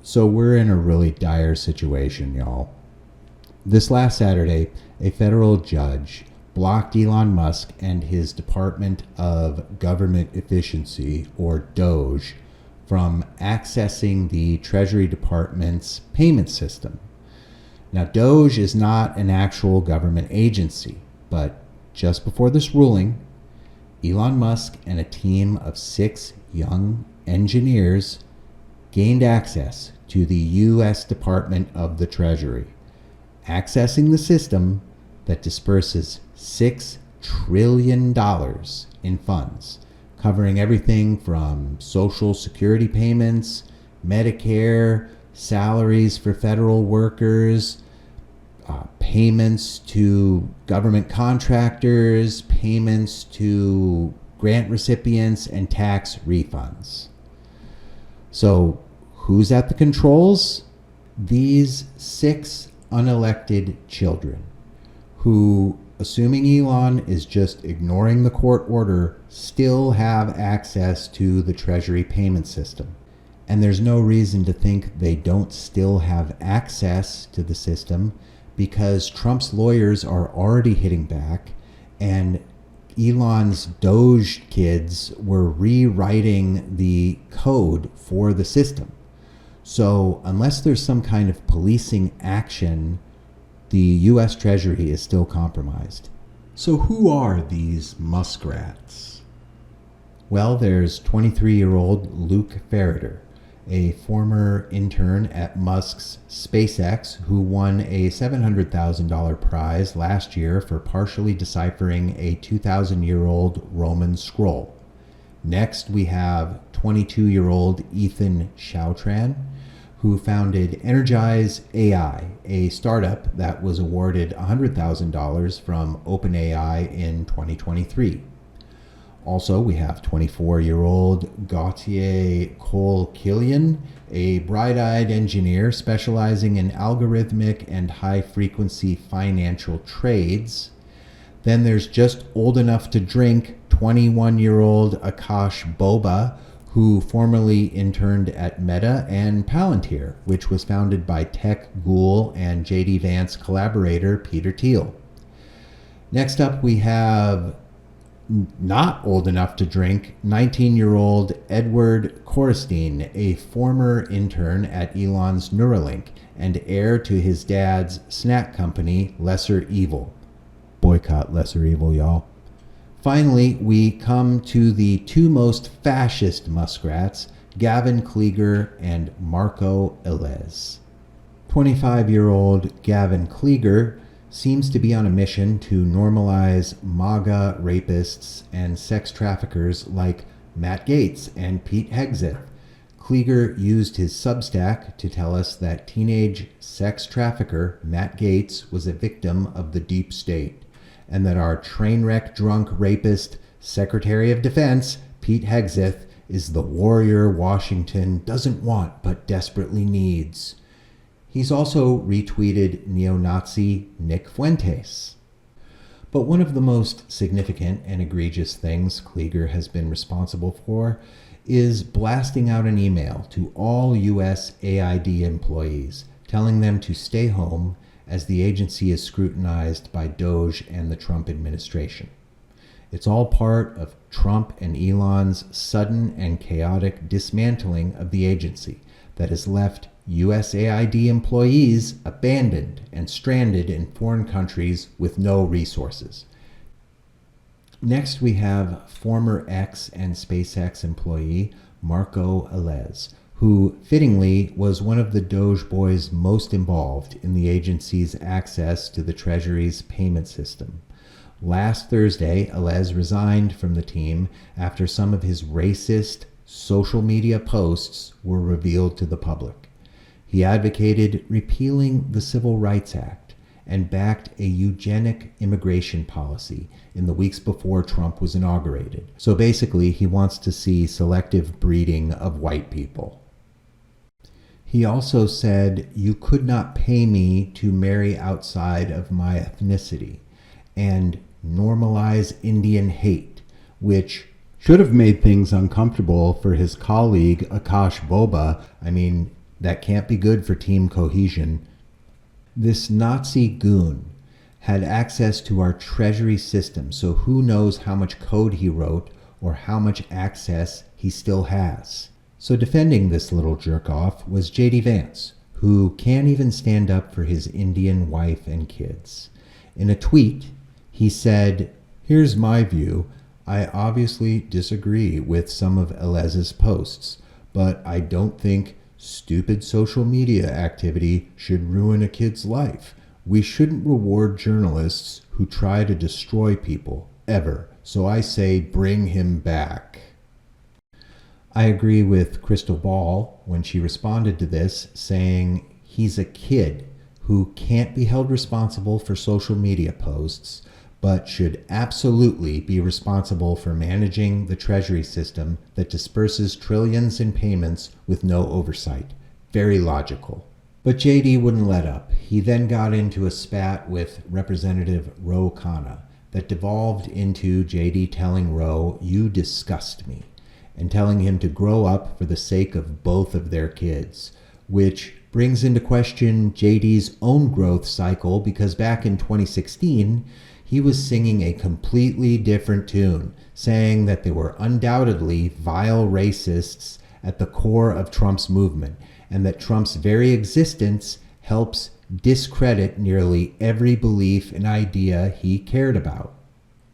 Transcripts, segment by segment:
So we're in a really dire situation, y'all. This last Saturday, a federal judge blocked Elon Musk and his Department of Government Efficiency, or DOGE, from accessing the Treasury Department's payment system. Now, DOGE is not an actual government agency, but just before this ruling, Elon Musk and a team of 6 young engineers gained access to the US Department of the Treasury, accessing the system that disperses $6 trillion in funds, covering everything from Social Security payments, Medicare, salaries for federal workers, payments to government contractors, payments to grant recipients, and tax refunds. So who's at the controls? These 6 unelected children who, assuming Elon is just ignoring the court order, still have access to the Treasury payment system. And there's no reason to think they don't still have access to the system, because Trump's lawyers are already hitting back, and Elon's Doge kids were rewriting the code for the system. So unless there's some kind of policing action, the US Treasury is still compromised. So who are these muskrats? Well, there's 23-year-old Luke Ferreter, a former intern at Musk's SpaceX who won a $700,000 prize last year for partially deciphering a 2,000-year-old Roman scroll. Next, we have 22-year-old Ethan Chautran, who founded Energize AI, a startup that was awarded $100,000 from OpenAI in 2023. Also, we have 24-year-old Gautier Cole-Killian, a bright-eyed engineer specializing in algorithmic and high-frequency financial trades. Then there's just old enough to drink 21-year-old Akash Boba, who formerly interned at Meta and Palantir, which was founded by tech ghoul and J.D. Vance collaborator Peter Thiel. Next up, we have not old enough to drink 19-year-old Edward Korstein, a former intern at Elon's Neuralink and heir to his dad's snack company, Lesser Evil. Boycott Lesser Evil, y'all. Finally, we come to the 2 most fascist muskrats, Gavin Kliger and Marco Elez. 25-year-old Gavin Kliger seems to be on a mission to normalize MAGA rapists and sex traffickers like Matt Gaetz and Pete Hegseth. Kliger used his Substack to tell us that teenage sex trafficker Matt Gaetz was a victim of the deep state, and that our train wreck drunk rapist Secretary of Defense Pete Hegseth is the warrior Washington doesn't want but desperately needs. He's also retweeted neo-Nazi Nick Fuentes. But one of the most significant and egregious things Kliger has been responsible for is blasting out an email to all US AID employees, telling them to stay home as the agency is scrutinized by DOGE and the Trump administration. It's all part of Trump and Elon's sudden and chaotic dismantling of the agency that has left USAID employees abandoned and stranded in foreign countries with no resources. Next, we have former X and SpaceX employee Marco Elez, who fittingly was one of the Doge boys most involved in the agency's access to the Treasury's payment system. Last Thursday, Elez resigned from the team after some of his racist social media posts were revealed to the public. He advocated repealing the Civil Rights Act and backed a eugenic immigration policy in the weeks before Trump was inaugurated. So basically, he wants to see selective breeding of white people. He also said, "You could not pay me to marry outside of my ethnicity," and normalize Indian hate, which should have made things uncomfortable for his colleague Akash Boba. I mean, That can't be good for team cohesion. This Nazi goon had access to our Treasury system, so who knows how much code he wrote or how much access he still has. So defending this little jerk-off was J.D. Vance, who can't even stand up for his Indian wife and kids. In a tweet, he said, "Here's my view. I obviously disagree with some of Elez's posts, but I don't think stupid social media activity should ruin a kid's life. We shouldn't reward journalists who try to destroy people, ever. So I say bring him back." I agree with Crystal Ball when she responded to this, saying he's a kid who can't be held responsible for social media posts, but should absolutely be responsible for managing the Treasury system that disperses trillions in payments with no oversight. Very logical. But JD wouldn't let up. He then got into a spat with Representative Ro Khanna that devolved into JD telling Ro, "You disgust me," and telling him to grow up for the sake of both of their kids, which brings into question JD's own growth cycle, because back in 2016, he was singing a completely different tune, saying that there were undoubtedly vile racists at the core of Trump's movement, and that Trump's very existence helps discredit nearly every belief and idea he cared about.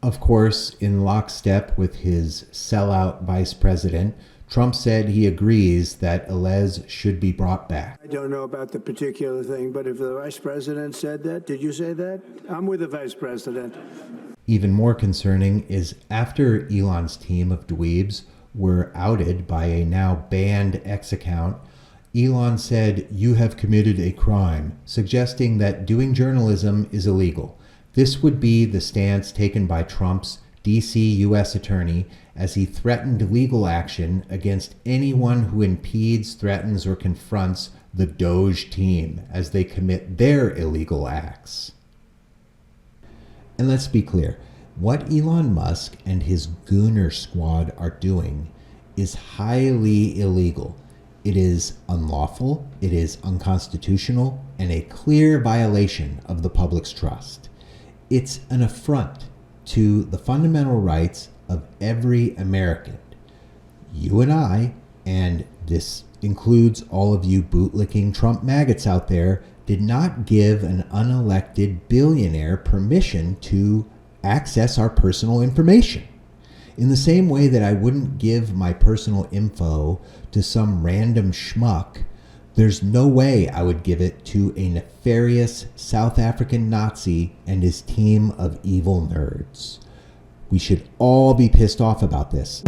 Of course, in lockstep with his sellout vice president, Trump said he agrees that Elez should be brought back. I don't know about the particular thing, but if the vice president said that, did you say that? I'm with the vice president. Even more concerning is after Elon's team of dweebs were outed by a now banned X account, Elon said, "You have committed a crime," suggesting that doing journalism is illegal. This would be the stance taken by Trump's DC U.S. attorney as he threatened legal action against anyone who impedes, threatens, or confronts the DOGE team as they commit their illegal acts. And let's be clear, what Elon Musk and his Gooner squad are doing is highly illegal. It is unlawful, it is unconstitutional, and a clear violation of the public's trust. It's an affront to the fundamental rights of every American. You and I, and this includes all of you bootlicking Trump maggots out there, did not give an unelected billionaire permission to access our personal information. In the same way that I wouldn't give my personal info to some random schmuck, there's no way I would give it to a nefarious South African Nazi and his team of evil nerds. We should all be pissed off about this.